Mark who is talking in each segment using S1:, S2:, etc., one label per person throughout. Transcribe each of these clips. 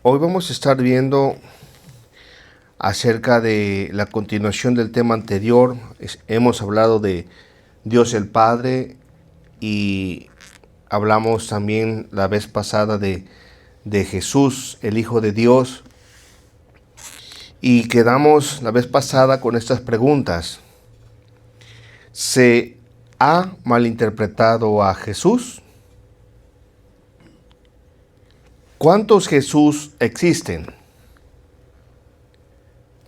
S1: Hoy vamos a estar viendo acerca de la continuación del tema anterior. Hemos hablado de Dios el Padre y hablamos también la vez pasada de Jesús, el Hijo de Dios. Y quedamos la vez pasada con estas preguntas. ¿Se ha malinterpretado a Jesús? ¿Cuántos Jesús existen?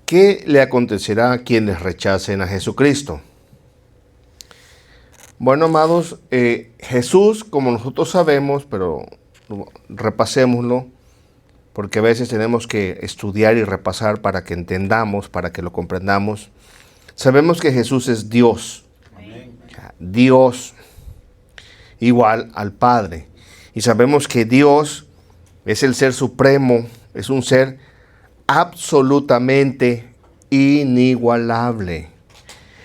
S1: ¿Qué le acontecerá a quienes rechacen a Jesucristo? Bueno, amados, Jesús, como nosotros sabemos, pero repasémoslo, porque a veces tenemos que estudiar y repasar para que entendamos, para que lo comprendamos. Sabemos que Jesús es Dios. Amén. Dios igual al Padre. Y sabemos que Dios es el ser supremo, es un ser absolutamente inigualable.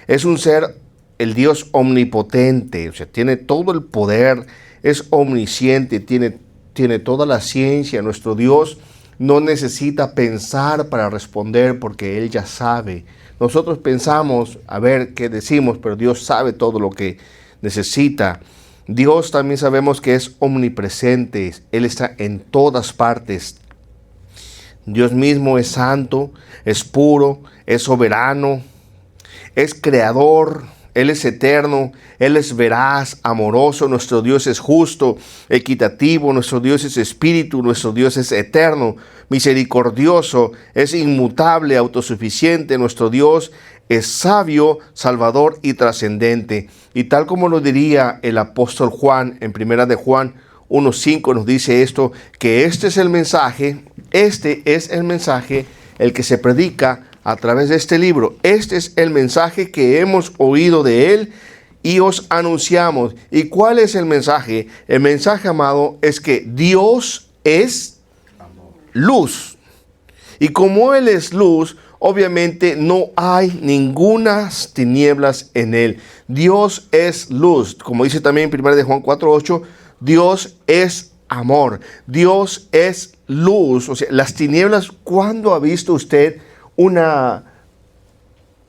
S1: Es un ser, el Dios omnipotente, o sea, tiene todo el poder, es omnisciente, tiene toda la ciencia. Nuestro Dios no necesita pensar para responder porque Él ya sabe. Nosotros pensamos a ver qué decimos, pero Dios sabe todo lo que necesita. Dios también sabemos que es omnipresente, Él está en todas partes. Dios mismo es santo, es puro, es soberano, es creador, Él es eterno, Él es veraz, amoroso, nuestro Dios es justo, equitativo, nuestro Dios es espíritu, nuestro Dios es eterno, misericordioso, es inmutable, autosuficiente, nuestro Dios es sabio, salvador y trascendente. Y tal como lo diría el apóstol Juan en 1 de Juan 1:5 nos dice esto, que este es el mensaje, el que se predica a través de este libro. Este es el mensaje que hemos oído de Él y os anunciamos. ¿Y cuál es el mensaje? El mensaje, amado, es que Dios es luz. Y como Él es luz, obviamente no hay ningunas tinieblas en Él. Dios es luz. Como dice también en 1 de Juan 4:8, Dios es amor. Dios es luz. O sea, las tinieblas, ¿cuándo ha visto usted una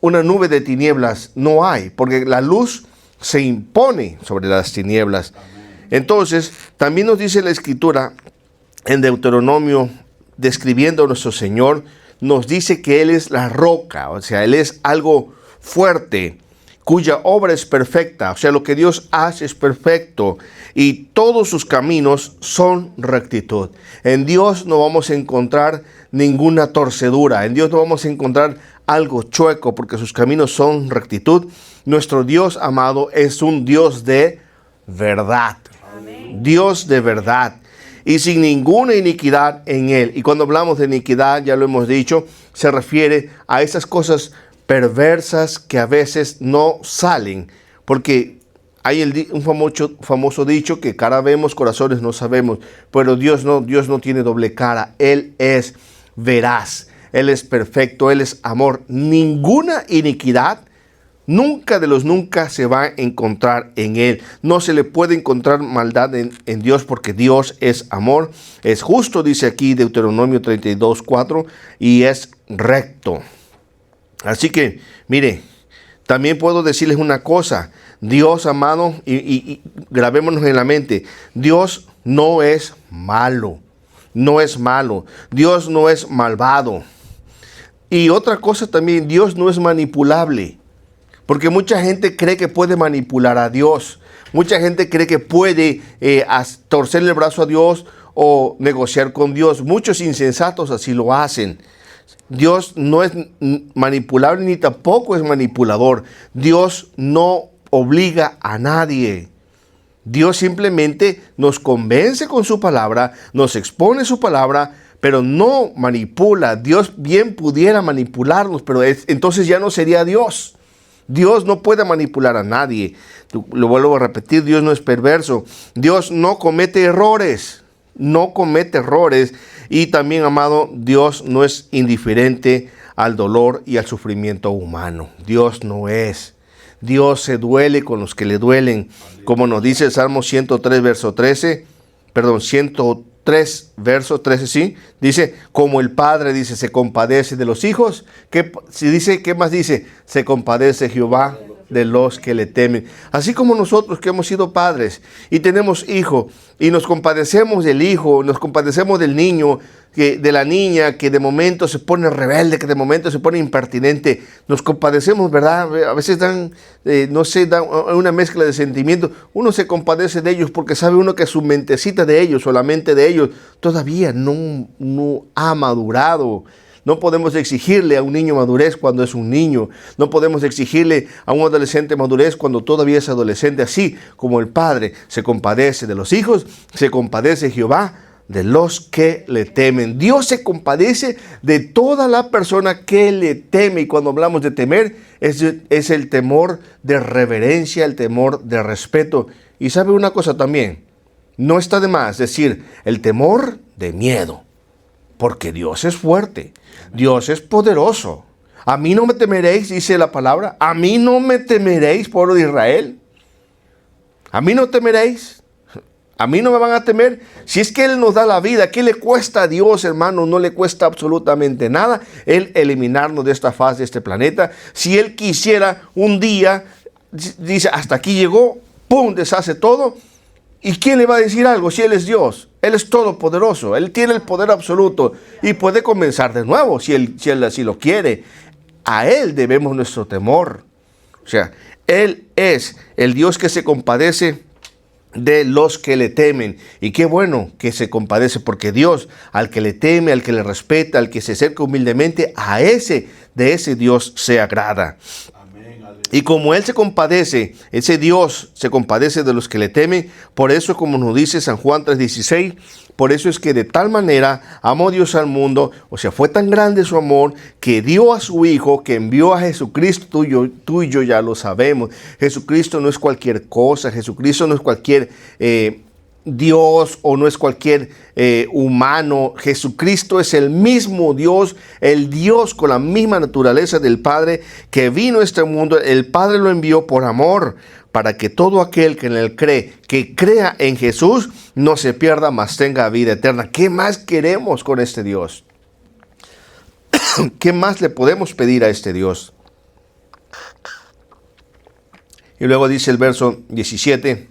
S1: nube de tinieblas? No hay, porque la luz se impone sobre las tinieblas. Amén. Entonces, también nos dice la Escritura en Deuteronomio, describiendo a nuestro Señor, nos dice que Él es la roca, o sea, Él es algo fuerte, cuya obra es perfecta, o sea, lo que Dios hace es perfecto y todos sus caminos son rectitud. En Dios no vamos a encontrar ninguna torcedura, en Dios no vamos a encontrar algo chueco, porque sus caminos son rectitud. Nuestro Dios, amado, es un Dios de verdad. Amén. Dios de verdad. Y sin ninguna iniquidad en Él. Y cuando hablamos de iniquidad, ya lo hemos dicho, se refiere a esas cosas perversas que a veces no salen. Porque hay un famoso dicho que cara vemos, corazones no sabemos. Pero Dios no tiene doble cara. Él es veraz. Él es perfecto. Él es amor. Ninguna iniquidad nunca de los nunca se va a encontrar en Él. No se le puede encontrar maldad en Dios, porque Dios es amor, es justo, dice aquí Deuteronomio 32:4, y es recto. Así que, mire, también puedo decirles una cosa. Dios, amado, y grabémonos en la mente, Dios no es malo. No es malo. Dios no es malvado. Y otra cosa también, Dios no es manipulable. Porque mucha gente cree que puede manipular a Dios. Mucha gente cree que puede torcerle el brazo a Dios o negociar con Dios. Muchos insensatos así lo hacen. Dios no es manipulable ni tampoco es manipulador. Dios no obliga a nadie. Dios simplemente nos convence con su palabra, nos expone su palabra, pero no manipula. Dios bien pudiera manipularnos, pero entonces ya no sería Dios. Dios no puede manipular a nadie. Lo vuelvo a repetir, Dios no es perverso. Dios no comete errores. No comete errores. Y también, amado, Dios no es indiferente al dolor y al sufrimiento humano. Dios no es. Dios se duele con los que le duelen. Como nos dice el Salmo 103, verso 13. Perdón, 3, verso 13, sí, dice, como el Padre, dice, se compadece de los hijos, ¿qué más dice? Se compadece Jehová de los que le temen. Así como nosotros que hemos sido padres y tenemos hijo y nos compadecemos del hijo, nos compadecemos del niño, de la niña que de momento se pone rebelde, que de momento se pone impertinente, nos compadecemos, ¿verdad? A veces dan una mezcla de sentimientos. Uno se compadece de ellos porque sabe uno que su mentecita de ellos o la mente de ellos todavía no ha madurado. No podemos exigirle a un niño madurez cuando es un niño. No podemos exigirle a un adolescente madurez cuando todavía es adolescente. Así como el Padre se compadece de los hijos, se compadece Jehová de los que le temen. Dios se compadece de toda la persona que le teme. Y cuando hablamos de temer, es el temor de reverencia, el temor de respeto. Y sabe una cosa también, no está de más decir el temor de miedo. Porque Dios es fuerte, Dios es poderoso. A mí no me temeréis, dice la palabra. A mí no me temeréis, pueblo de Israel. A mí no temeréis. A mí no me van a temer. Si es que Él nos da la vida, ¿qué le cuesta a Dios, hermano? No le cuesta absolutamente nada Él eliminarnos de esta faz de este planeta. Si Él quisiera un día, dice, hasta aquí llegó, ¡pum!, deshace todo. ¿Y quién le va a decir algo si Él es Dios? Él es todopoderoso, Él tiene el poder absoluto y puede comenzar de nuevo si él así lo quiere. A Él debemos nuestro temor. O sea, Él es el Dios que se compadece de los que le temen. Y qué bueno que se compadece, porque Dios, al que le teme, al que le respeta, al que se acerca humildemente, de ese Dios se agrada. Y como Él se compadece, ese Dios se compadece de los que le temen, por eso, como nos dice San Juan 3:16, por eso es que de tal manera amó Dios al mundo, o sea, fue tan grande su amor, que dio a su Hijo, que envió a Jesucristo. Tú y yo ya lo sabemos. Jesucristo no es cualquier cosa, Jesucristo no es cualquier Dios o no es cualquier humano. Jesucristo es el mismo Dios, el Dios con la misma naturaleza del Padre, que vino a este mundo. El Padre lo envió por amor, para que todo aquel que en Él cree, que crea en Jesús, no se pierda, mas tenga vida eterna. ¿Qué más queremos con este Dios? ¿Qué más le podemos pedir a este Dios? Y luego dice el verso 17,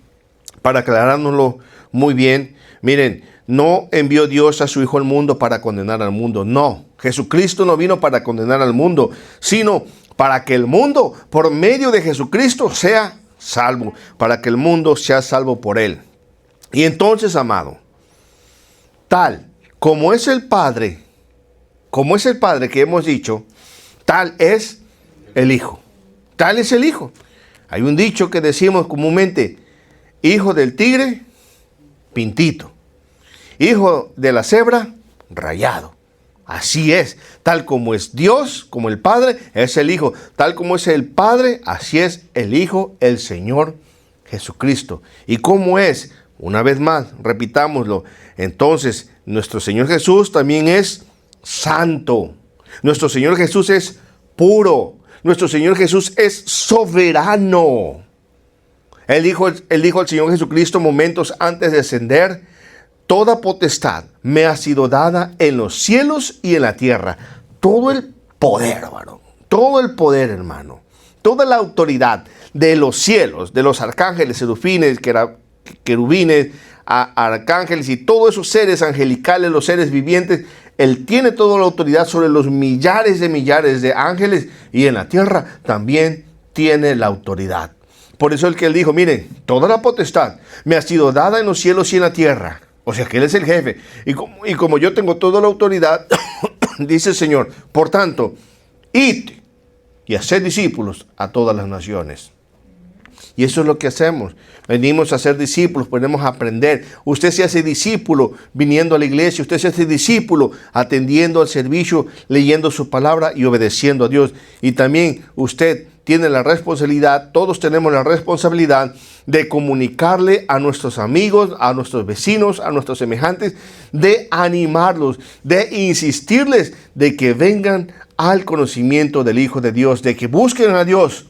S1: para aclarárnoslo muy bien. Miren, no envió Dios a su Hijo al mundo para condenar al mundo. No, Jesucristo no vino para condenar al mundo, sino para que el mundo, por medio de Jesucristo, sea salvo. Para que el mundo sea salvo por Él. Y entonces, amado, tal como es el Padre que hemos dicho, tal es el Hijo. Tal es el Hijo. Hay un dicho que decimos comúnmente: hijo del tigre, pintito. Hijo de la cebra, rayado. Así es. Tal como es Dios, como el Padre, es el Hijo. Tal como es el Padre, así es el Hijo, el Señor Jesucristo. ¿Y cómo es? Una vez más, repitámoslo. Entonces, nuestro Señor Jesús también es santo. Nuestro Señor Jesús es puro. Nuestro Señor Jesús es soberano. Él dijo al Señor Jesucristo momentos antes de ascender: toda potestad me ha sido dada en los cielos y en la tierra. Todo el poder, varón. Todo el poder, hermano. Toda la autoridad de los cielos, de los arcángeles, serafines, querubines, arcángeles y todos esos seres angelicales, los seres vivientes. Él tiene toda la autoridad sobre los millares de ángeles, y en la tierra también tiene la autoridad. Por eso Él dijo: miren, toda la potestad me ha sido dada en los cielos y en la tierra. O sea que Él es el jefe. Y como yo tengo toda la autoridad, dice el Señor, por tanto, id y haced discípulos a todas las naciones. Y eso es lo que hacemos. Venimos a ser discípulos, venimos a aprender. Usted se hace discípulo viniendo a la iglesia. Usted se hace discípulo atendiendo al servicio, leyendo su palabra y obedeciendo a Dios. Y también usted tiene la responsabilidad, todos tenemos la responsabilidad de comunicarle a nuestros amigos, a nuestros vecinos, a nuestros semejantes, de animarlos, de insistirles de que vengan al conocimiento del Hijo de Dios, de que busquen a Dios.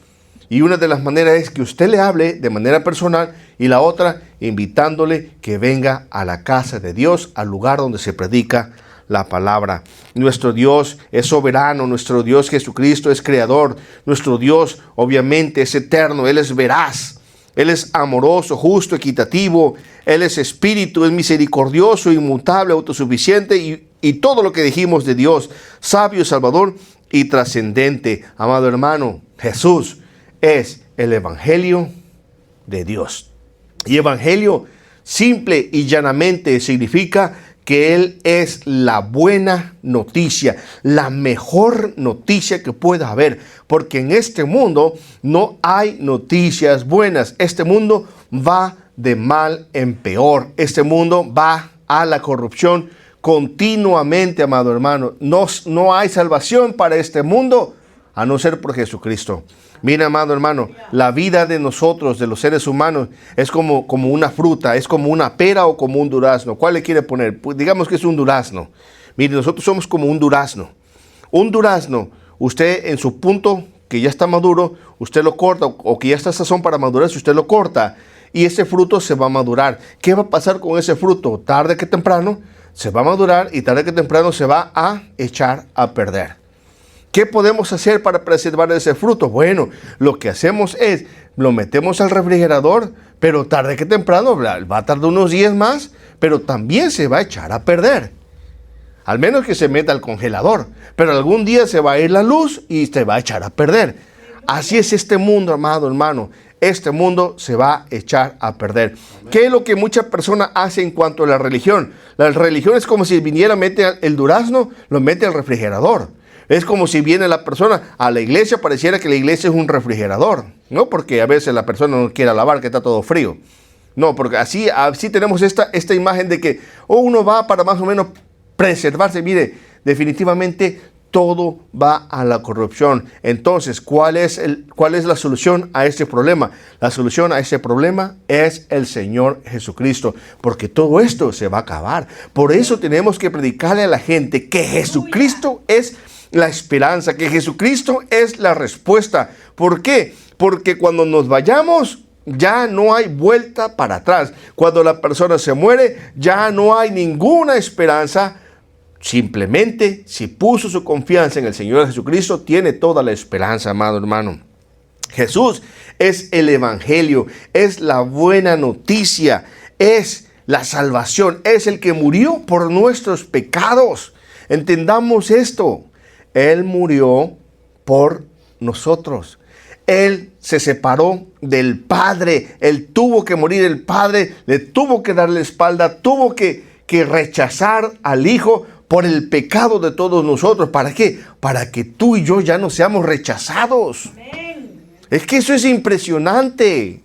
S1: Y una de las maneras es que usted le hable de manera personal y la otra invitándole que venga a la casa de Dios, al lugar donde se predica la palabra. Nuestro Dios es soberano, nuestro Dios Jesucristo es creador, nuestro Dios obviamente es eterno, Él es veraz, Él es amoroso, justo, equitativo, Él es espíritu, es misericordioso, inmutable, autosuficiente y todo lo que dijimos de Dios, sabio, salvador y trascendente. Amado hermano, Jesús es el Evangelio de Dios. Y Evangelio simple y llanamente significa que Él es la buena noticia, la mejor noticia que pueda haber, porque en este mundo no hay noticias buenas. Este mundo va de mal en peor. Este mundo va a la corrupción continuamente, amado hermano. No hay salvación para este mundo a no ser por Jesucristo. Mira, amado hermano, la vida de nosotros, de los seres humanos, es como una fruta, es como una pera o como un durazno. ¿Cuál le quiere poner? Pues digamos que es un durazno. Mire, nosotros somos como un durazno. Un durazno, usted en su punto que ya está maduro, usted lo corta, o que ya está sazón para madurar, si usted lo corta, y ese fruto se va a madurar. ¿Qué va a pasar con ese fruto? Tarde que temprano se va a madurar y tarde que temprano se va a echar a perder. ¿Qué podemos hacer para preservar ese fruto? Bueno, lo que hacemos es, lo metemos al refrigerador, pero tarde que temprano, va a tardar unos días más, pero también se va a echar a perder. Al menos que se meta al congelador, pero algún día se va a ir la luz y se va a echar a perder. Así es este mundo, amado hermano. Este mundo se va a echar a perder. ¿Qué es lo que muchas personas hacen en cuanto a la religión? La religión es como si viniera, mete el durazno, lo mete al refrigerador. Es como si viene la persona a la iglesia, pareciera que la iglesia es un refrigerador, ¿no? Porque a veces la persona no quiere lavar, que está todo frío. No, porque así tenemos esta imagen de que uno va para más o menos preservarse. Mire, definitivamente todo va a la corrupción. Entonces, ¿cuál es la solución a este problema? La solución a este problema es el Señor Jesucristo, porque todo esto se va a acabar. Por eso tenemos que predicarle a la gente que Jesucristo es la esperanza, que Jesucristo es la respuesta. ¿Por qué? Porque cuando nos vayamos, ya no hay vuelta para atrás. Cuando la persona se muere, ya no hay ninguna esperanza. Simplemente, si puso su confianza en el Señor Jesucristo, tiene toda la esperanza, amado hermano. Jesús es el Evangelio, es la buena noticia, es la salvación, es el que murió por nuestros pecados. Entendamos esto. Él murió por nosotros. Él se separó del Padre. Él tuvo que morir. El Padre le tuvo que dar la espalda. Tuvo que rechazar al Hijo por el pecado de todos nosotros. ¿Para qué? Para que tú y yo ya no seamos rechazados. Amén. Es que eso es impresionante.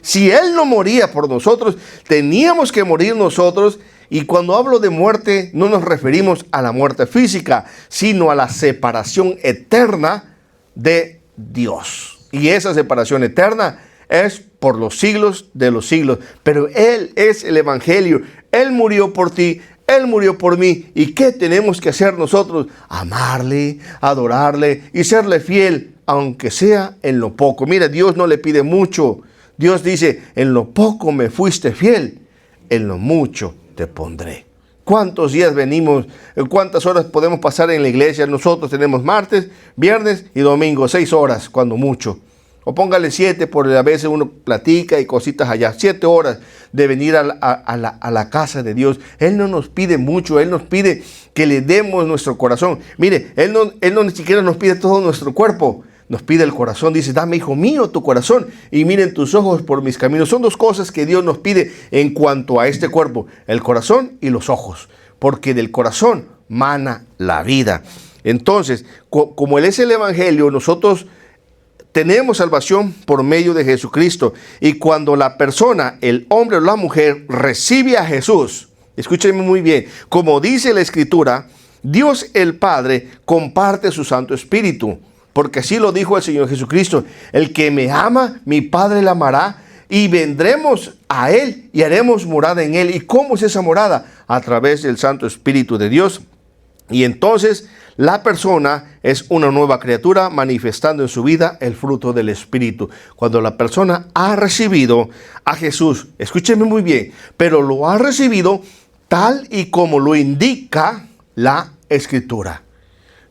S1: Si Él no moría por nosotros, teníamos que morir nosotros. Y cuando hablo de muerte, no nos referimos a la muerte física, sino a la separación eterna de Dios. Y esa separación eterna es por los siglos de los siglos. Pero Él es el Evangelio. Él murió por ti, Él murió por mí. ¿Y qué tenemos que hacer nosotros? Amarle, adorarle y serle fiel, aunque sea en lo poco. Mira, Dios no le pide mucho. Dios dice, en lo poco me fuiste fiel, en lo mucho te pondré. ¿Cuántos días venimos? ¿Cuántas horas podemos pasar en la iglesia? Nosotros tenemos martes, viernes y domingo, 6 horas, cuando mucho. O póngale 7, porque a veces uno platica y cositas allá. 7 horas de venir a la casa de Dios. Él no nos pide mucho, Él nos pide que le demos nuestro corazón. Mire, Él no ni siquiera nos pide todo nuestro cuerpo. Nos pide el corazón, dice, dame, hijo mío, tu corazón y miren tus ojos por mis caminos. Son 2 cosas que Dios nos pide en cuanto a este cuerpo, el corazón y los ojos, porque del corazón mana la vida. Entonces, como Él es el Evangelio, nosotros tenemos salvación por medio de Jesucristo. Y cuando la persona, el hombre o la mujer, recibe a Jesús, escúchenme muy bien, como dice la Escritura, Dios el Padre comparte su Santo Espíritu. Porque así lo dijo el Señor Jesucristo, el que me ama, mi Padre le amará, y vendremos a Él y haremos morada en Él. ¿Y cómo es esa morada? A través del Santo Espíritu de Dios Y entonces la persona es una nueva criatura manifestando en su vida el fruto del Espíritu. Cuando la persona ha recibido a Jesús, escúcheme muy bien, pero lo ha recibido tal y como lo indica la Escritura.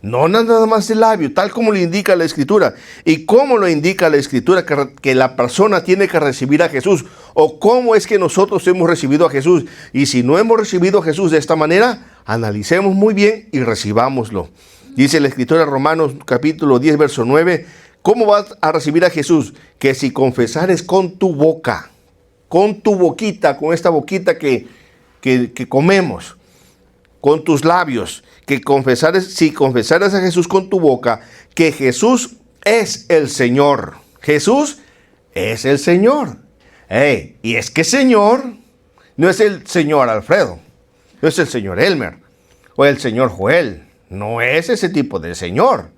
S1: No nada más de labio, tal como lo indica la Escritura. ¿Y cómo lo indica la Escritura que la persona tiene que recibir a Jesús? ¿O cómo es que nosotros hemos recibido a Jesús? Y si no hemos recibido a Jesús de esta manera, analicemos muy bien y recibámoslo. Dice la Escritura de Romanos capítulo 10, verso 9, ¿cómo vas a recibir a Jesús? Que si confesares con tu boca, con tu boquita, con esta boquita que comemos, con tus labios, si confesares a Jesús con tu boca, que Jesús es el Señor. Jesús es el Señor. Y es que Señor no es el Señor Alfredo, no es el Señor Elmer o el Señor Joel. No es ese tipo de Señor.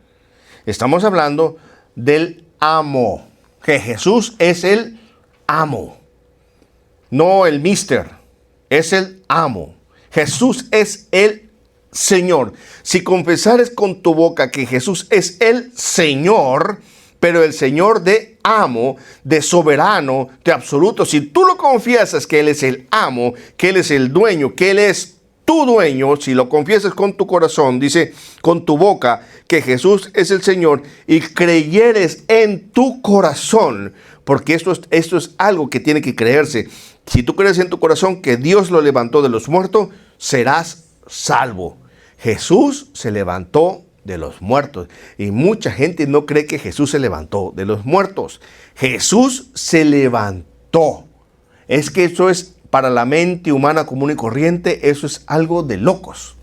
S1: Estamos hablando del amo, que Jesús es el amo, no el mister, es el amo. Jesús es el Señor. Si confesares con tu boca que Jesús es el Señor, pero el Señor de amo, de soberano, de absoluto, si tú lo confiesas que Él es el amo, que Él es el dueño, que Él es tu dueño, si lo confiesas con tu corazón, dice, con tu boca, que Jesús es el Señor, y creyeres en tu corazón, porque esto es algo que tiene que creerse. Si tú crees en tu corazón que Dios lo levantó de los muertos, serás salvo. Jesús se levantó de los muertos. Y mucha gente no cree que Jesús se levantó de los muertos. Jesús se levantó. Es que eso es para la mente humana común y corriente, eso es algo de locos.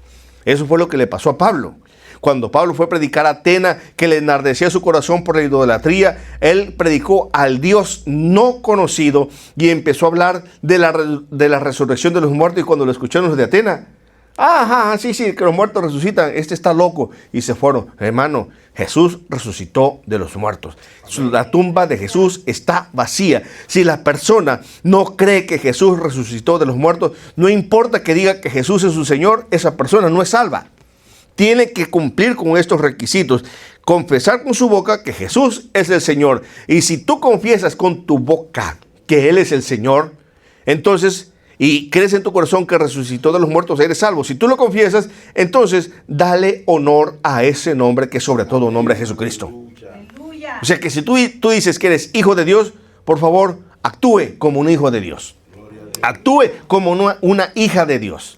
S1: Eso fue lo que le pasó a Pablo. Cuando Pablo fue a predicar a Atenas, que le enardecía su corazón por la idolatría, él predicó al Dios no conocido y empezó a hablar de la resurrección de los muertos. Y cuando lo escucharon los de Atenas, sí, que los muertos resucitan, este está loco. Y se fueron. Hermano, Jesús resucitó de los muertos. La tumba de Jesús está vacía. Si la persona no cree que Jesús resucitó de los muertos, no importa que diga que Jesús es su Señor, esa persona no es salva. Tiene que cumplir con estos requisitos. Confesar con su boca que Jesús es el Señor. Y si tú confiesas con tu boca que Él es el Señor, entonces, y crees en tu corazón que resucitó de los muertos, eres salvo. Si tú lo confiesas, entonces dale honor a ese nombre que es sobre todo nombre, a Jesucristo. Aleluya. O sea que si tú dices que eres hijo de Dios, por favor, actúe como un hijo de Dios. Actúe como una hija de Dios.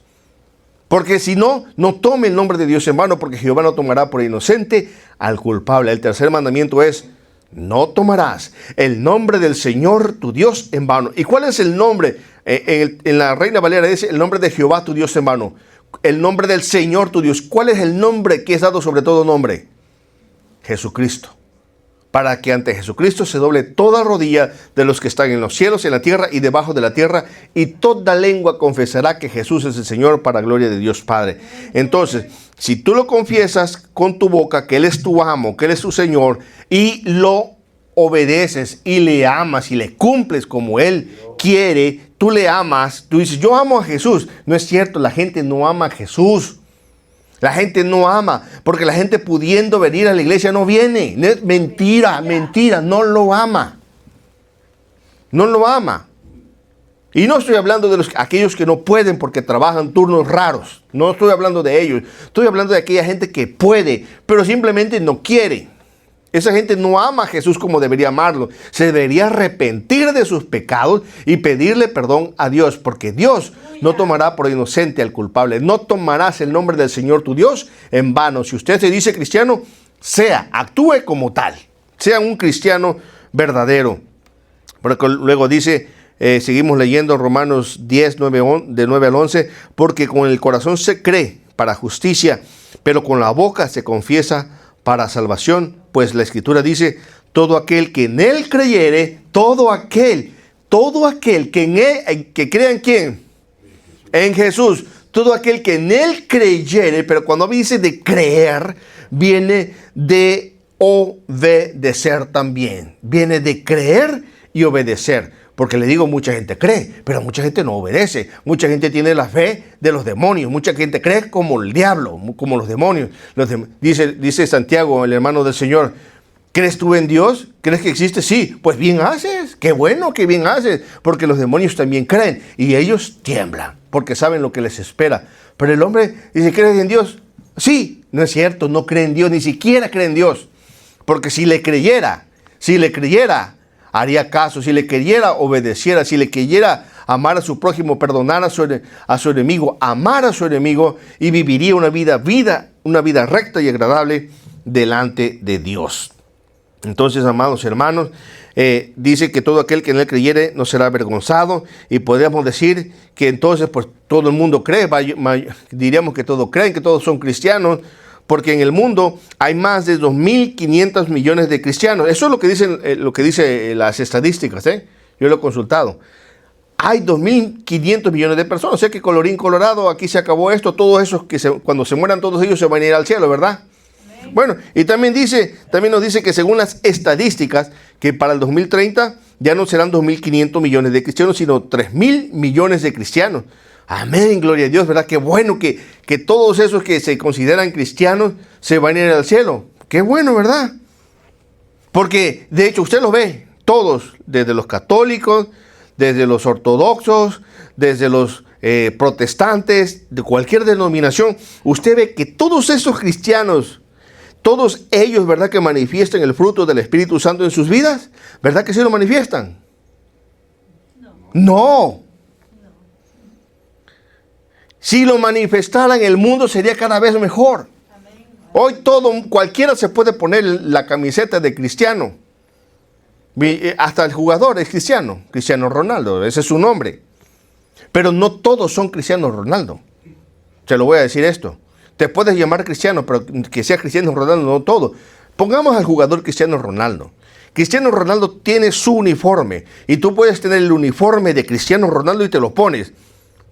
S1: Porque si no, no tome el nombre de Dios en vano, porque Jehová no tomará por inocente al culpable. El tercer mandamiento es, no tomarás el nombre del Señor tu Dios en vano. ¿Y cuál es el nombre? En la Reina Valera dice el nombre de Jehová tu Dios en vano. El nombre del Señor tu Dios. ¿Cuál es el nombre que es dado sobre todo nombre? Jesucristo. Para que ante Jesucristo se doble toda rodilla de los que están en los cielos, en la tierra y debajo de la tierra, y toda lengua confesará que Jesús es el Señor, para gloria de Dios Padre. Entonces, si tú lo confiesas con tu boca que Él es tu amo, que Él es tu Señor, y lo obedeces y le amas y le cumples como Él quiere, tú le amas, tú dices, yo amo a Jesús. No es cierto, la gente no ama a Jesús. La gente no ama, porque la gente pudiendo venir a la iglesia no viene. Mentira, no lo ama. No lo ama. Y no estoy hablando de aquellos que no pueden porque trabajan turnos raros. No estoy hablando de ellos. Estoy hablando de aquella gente que puede, pero simplemente no quiere. Esa gente no ama a Jesús como debería amarlo. Se debería arrepentir de sus pecados y pedirle perdón a Dios, porque Dios no tomará por inocente al culpable. No tomarás el nombre del Señor tu Dios en vano. Si usted se dice cristiano, actúe como tal. Sea un cristiano verdadero. Porque luego dice, seguimos leyendo Romanos 10, de 9 al 11, porque con el corazón se cree para justicia, pero con la boca se confiesa para salvación. Pues la Escritura dice, todo aquel que en Él creyere, todo aquel que crea en ¿quién? En Jesús. Todo aquel que en Él creyere, pero cuando dice de creer, viene de obedecer también. Viene de creer y obedecer. Porque le digo, mucha gente cree, pero mucha gente no obedece. Mucha gente tiene la fe de los demonios. Mucha gente cree como el diablo, como los demonios. Dice Santiago, el hermano del Señor, ¿crees tú en Dios? ¿Crees que existe? Sí, pues bien haces. Qué bueno que bien haces. Porque los demonios también creen y ellos tiemblan porque saben lo que les espera. Pero el hombre dice, ¿crees en Dios? Sí, no es cierto, no cree en Dios, ni siquiera cree en Dios. Porque si le creyera, haría caso, si le creyera, obedeciera, si le creyera, amar a su prójimo, perdonar a su enemigo, amar a su enemigo y viviría una vida recta y agradable delante de Dios. Entonces, amados hermanos, dice que todo aquel que en él creyere no será avergonzado, y podríamos decir que entonces pues todo el mundo cree, diríamos que todos creen, que todos son cristianos, porque en el mundo hay más de 2.500 millones de cristianos. Eso es lo que dicen las estadísticas, yo lo he consultado. Hay 2.500 millones de personas. O sea que colorín colorado, aquí se acabó esto. Todos esos cuando se mueran todos ellos se van a ir al cielo, ¿verdad? Amén. Bueno, y también nos dice que según las estadísticas, que para el 2030 ya no serán 2.500 millones de cristianos, sino 3.000 millones de cristianos. Amén, gloria a Dios, ¿verdad? Qué bueno que todos esos que se consideran cristianos se van a ir al cielo. Qué bueno, ¿verdad? Porque, de hecho, usted los ve, todos, desde los católicos, desde los ortodoxos, desde los protestantes, de cualquier denominación, usted ve que todos esos cristianos, todos ellos, ¿verdad?, que manifiestan el fruto del Espíritu Santo en sus vidas, ¿verdad que sí lo manifiestan? No. Si lo manifestaran, el mundo sería cada vez mejor. Amén. Hoy cualquiera se puede poner la camiseta de cristiano. Hasta el jugador es cristiano, Cristiano Ronaldo, ese es su nombre. Pero no todos son Cristiano Ronaldo. Se lo voy a decir esto. Te puedes llamar cristiano, pero que sea Cristiano Ronaldo, no todo. Pongamos al jugador Cristiano Ronaldo. Cristiano Ronaldo tiene su uniforme y tú puedes tener el uniforme de Cristiano Ronaldo y te lo pones.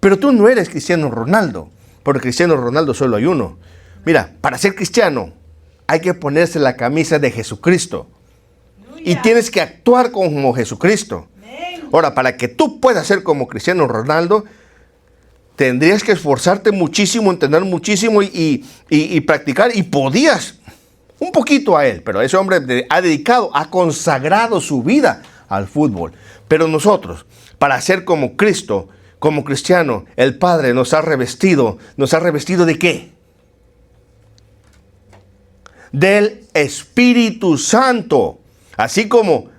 S1: Pero tú no eres Cristiano Ronaldo, porque Cristiano Ronaldo solo hay uno. Mira, para ser cristiano hay que ponerse la camisa de Jesucristo. Y tienes que actuar como Jesucristo. Ahora, para que tú puedas ser como Cristiano Ronaldo, tendrías que esforzarte muchísimo, entender muchísimo y practicar. Y podías un poquito a él, pero ese hombre ha consagrado su vida al fútbol. Pero nosotros, para ser como Cristo, como cristiano, el Padre nos ha revestido ¿de qué? Del Espíritu Santo. Así como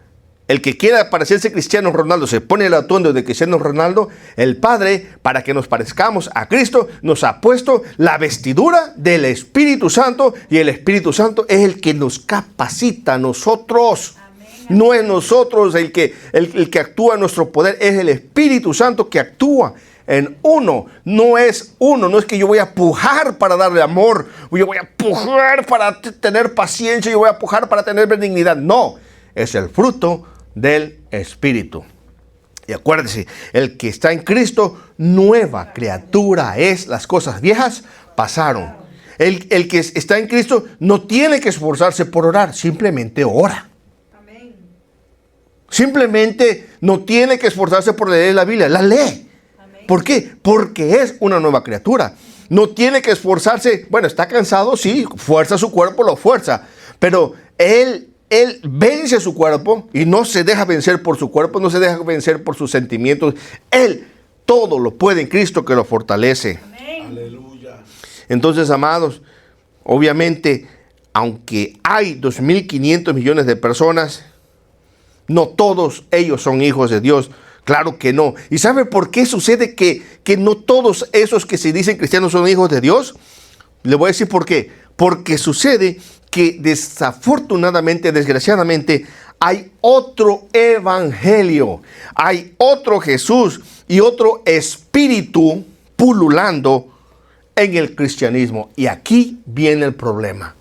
S1: el que quiera parecerse Cristiano Ronaldo se pone el atuendo de Cristiano Ronaldo, el Padre, para que nos parezcamos a Cristo, nos ha puesto la vestidura del Espíritu Santo, y el Espíritu Santo es el que nos capacita a nosotros. No es nosotros el que actúa en nuestro poder, es el Espíritu Santo que actúa en uno. No es que yo voy a pujar para darle amor, yo voy a pujar para tener paciencia, yo voy a pujar para tener benignidad. No, es el fruto del Espíritu. Y acuérdese, el que está en Cristo, nueva criatura es. Las cosas viejas pasaron. El que está en Cristo no tiene que esforzarse por orar, simplemente ora. Simplemente no tiene que esforzarse por leer la Biblia, la lee. Amén. ¿Por qué? Porque es una nueva criatura. No tiene que esforzarse, bueno, está cansado, sí, fuerza su cuerpo, lo fuerza. Pero él vence su cuerpo y no se deja vencer por su cuerpo, no se deja vencer por sus sentimientos. Él todo lo puede en Cristo que lo fortalece. Amén. Aleluya. Entonces, amados, obviamente, aunque hay 2.500 millones de personas, no todos ellos son hijos de Dios. Claro que no. ¿Y sabe por qué sucede que no todos esos que se dicen cristianos son hijos de Dios? Le voy a decir por qué. Porque sucede que desafortunadamente, desgraciadamente, hay otro evangelio. Hay otro Jesús y otro espíritu pululando en el cristianismo. Y aquí viene el problema.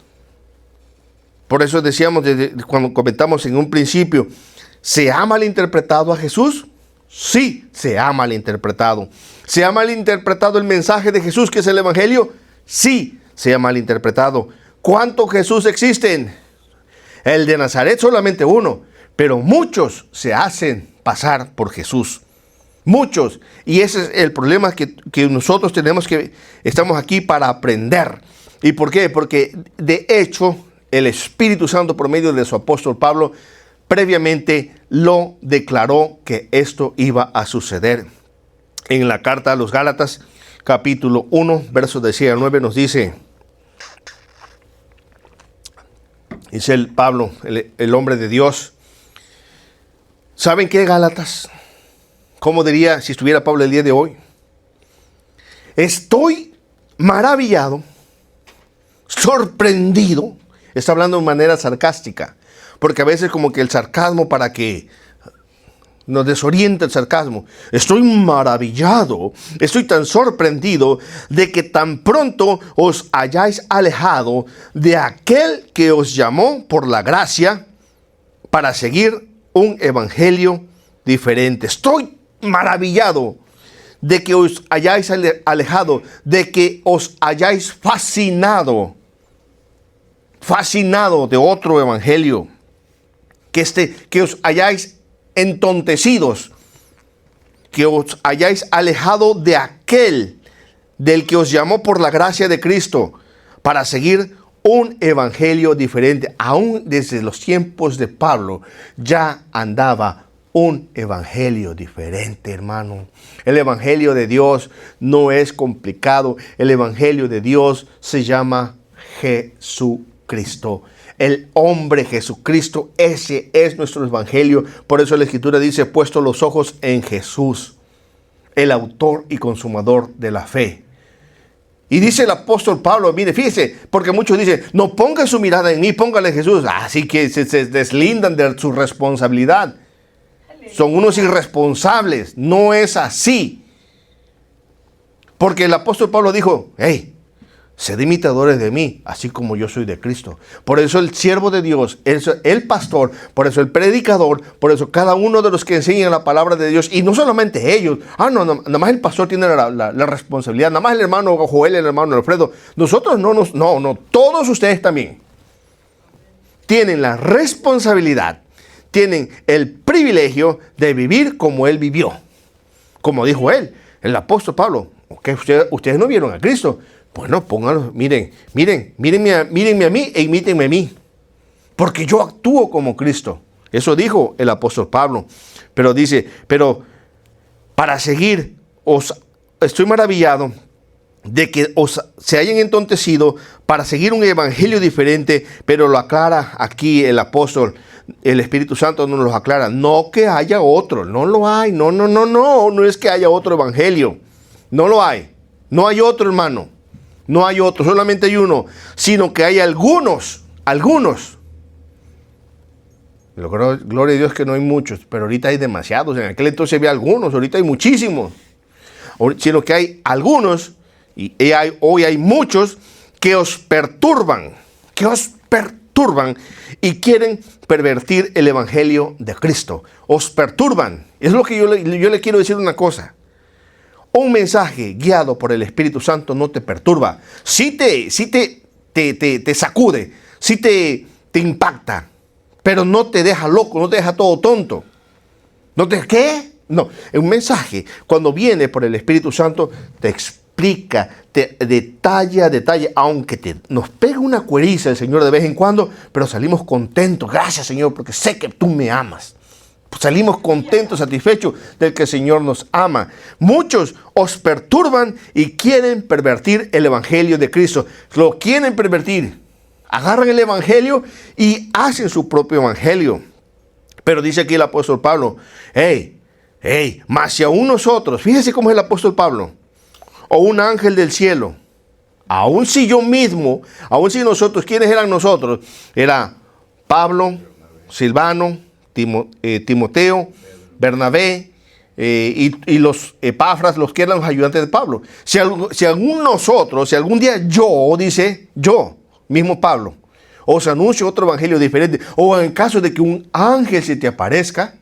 S1: Por eso decíamos cuando comentamos en un principio, ¿se ha malinterpretado a Jesús? Sí, se ha malinterpretado. ¿Se ha malinterpretado el mensaje de Jesús, que es el evangelio? Sí, se ha malinterpretado. ¿Cuántos Jesús existen? El de Nazaret solamente uno, pero muchos se hacen pasar por Jesús. Muchos. Y ese es el problema que nosotros estamos aquí para aprender. ¿Y por qué? Porque de hecho el Espíritu Santo por medio de su apóstol Pablo previamente lo declaró que esto iba a suceder. En la carta a los Gálatas, capítulo 1, versos de 6 a 9 nos dice el Pablo, el hombre de Dios. ¿Saben qué, Gálatas? ¿Cómo diría si estuviera Pablo el día de hoy? Estoy maravillado, sorprendido. Está hablando de manera sarcástica, porque a veces como que el sarcasmo, para que nos desorienta el sarcasmo. Estoy maravillado, estoy tan sorprendido de que tan pronto os hayáis alejado de aquel que os llamó por la gracia para seguir un evangelio diferente. Estoy maravillado de que os hayáis alejado, de que os hayáis fascinado de otro evangelio, que os hayáis entontecidos, que os hayáis alejado de aquel del que os llamó por la gracia de Cristo para seguir un evangelio diferente. Aún desde los tiempos de Pablo ya andaba un evangelio diferente, hermano. El evangelio de Dios no es complicado. El evangelio de Dios se llama Jesucristo. El hombre Jesucristo, ese es nuestro evangelio. Por eso la Escritura dice, puesto los ojos en Jesús, el autor y consumador de la fe. Y dice el apóstol Pablo, mire, fíjese, porque muchos dicen, no ponga su mirada en mí, póngale en Jesús. Así que se deslindan de su responsabilidad. Son unos irresponsables. No es así. Porque el apóstol Pablo dijo, hey, sed imitadores de mí, así como yo soy de Cristo. Por eso el siervo de Dios, el pastor, por eso el predicador, por eso cada uno de los que enseñan la palabra de Dios, y no solamente ellos, nada más el pastor tiene la responsabilidad, nada más el hermano Joel, el hermano Alfredo, nosotros no, todos ustedes también tienen la responsabilidad, tienen el privilegio de vivir como él vivió. Como dijo él, el apóstol Pablo, que ustedes no vieron a Cristo. Bueno, pónganlo, mírenme a mí e imítenme a mí. Porque yo actúo como Cristo. Eso dijo el apóstol Pablo. Pero dice, para seguir, estoy maravillado de que se hayan entontecido para seguir un evangelio diferente, pero lo aclara aquí el apóstol, el Espíritu Santo nos lo aclara. No que haya otro, no lo hay, no es que haya otro evangelio. No lo hay, no hay otro, hermano. No hay otro, solamente hay uno, sino que hay algunos. Gloria a Dios que no hay muchos, pero ahorita hay demasiados. En aquel entonces había algunos, ahorita hay muchísimos. Sino que hay algunos, y hoy hay muchos, que os perturban y quieren pervertir el evangelio de Cristo. Os perturban. Es lo que yo le quiero decir una cosa. Un mensaje guiado por el Espíritu Santo no te perturba. Sí te sacude, sí te impacta, pero no te deja loco, no te deja todo tonto. ¿Qué? No, un mensaje cuando viene por el Espíritu Santo te explica, te detalla, aunque nos pega una cueriza el Señor de vez en cuando, pero salimos contentos. Gracias, Señor, porque sé que tú me amas. Salimos contentos, satisfechos del que el Señor nos ama. Muchos os perturban y quieren pervertir el evangelio de Cristo. Lo quieren pervertir. Agarran el evangelio y hacen su propio evangelio. Pero dice aquí el apóstol Pablo, mas si aún nosotros, fíjese cómo es el apóstol Pablo, o un ángel del cielo, aún si yo mismo, aún si nosotros, ¿quiénes eran nosotros? Era Pablo, Silvano, Timoteo, Bernabé y los Epafras, los que eran los ayudantes de Pablo. Si algún día yo, mismo Pablo, os anuncio otro evangelio diferente, o en caso de que un ángel se te aparezca,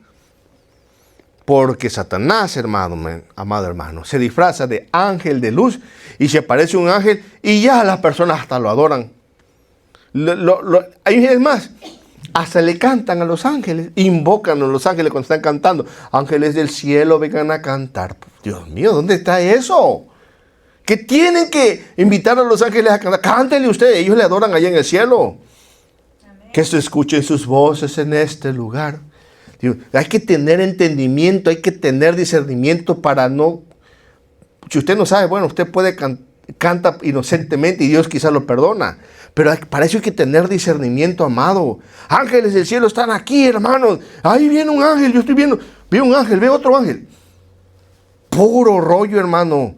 S1: porque Satanás, amado hermano, se disfraza de ángel de luz y se aparece un ángel y ya las personas hasta lo adoran. Es más, Hasta le cantan a los ángeles, invocan a los ángeles cuando están cantando. Ángeles del cielo, vengan a cantar. Dios mío, ¿dónde está eso? Que tienen que invitar a los ángeles a cantar. Cántenle ustedes, ellos le adoran allá en el cielo. Amén. Que se escuchen sus voces en este lugar. Dios, hay que tener entendimiento, hay que tener discernimiento para no... Si usted no sabe, bueno, usted puede canta inocentemente y Dios quizás lo perdona. Pero para eso hay que tener discernimiento, amado. Ángeles del cielo están aquí, hermanos. Ahí viene un ángel, yo estoy viendo. Veo un ángel, veo otro ángel. Puro rollo, hermano.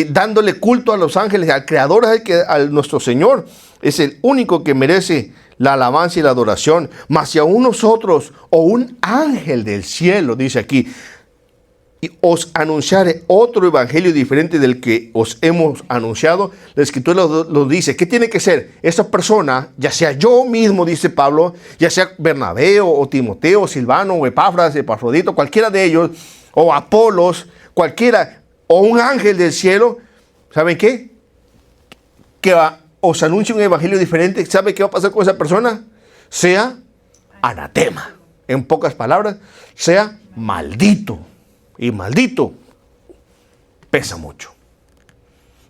S1: Dándole culto a los ángeles, al Creador, a nuestro Señor. Es el único que merece la alabanza y la adoración. Mas si aún nosotros o un ángel del cielo, dice aquí, y os anunciare otro evangelio diferente del que os hemos anunciado, la Escritura lo dice. ¿Qué tiene que ser? Esa persona, ya sea yo mismo, dice Pablo, ya sea Bernabé o Timoteo, o Silvano, o Epafras, Epafrodito, cualquiera de ellos, o Apolos, cualquiera, o un ángel del cielo, ¿saben qué? Que os anuncie un evangelio diferente. ¿Sabe qué va a pasar con esa persona? Sea anatema. En pocas palabras, sea maldito. Y maldito pesa mucho.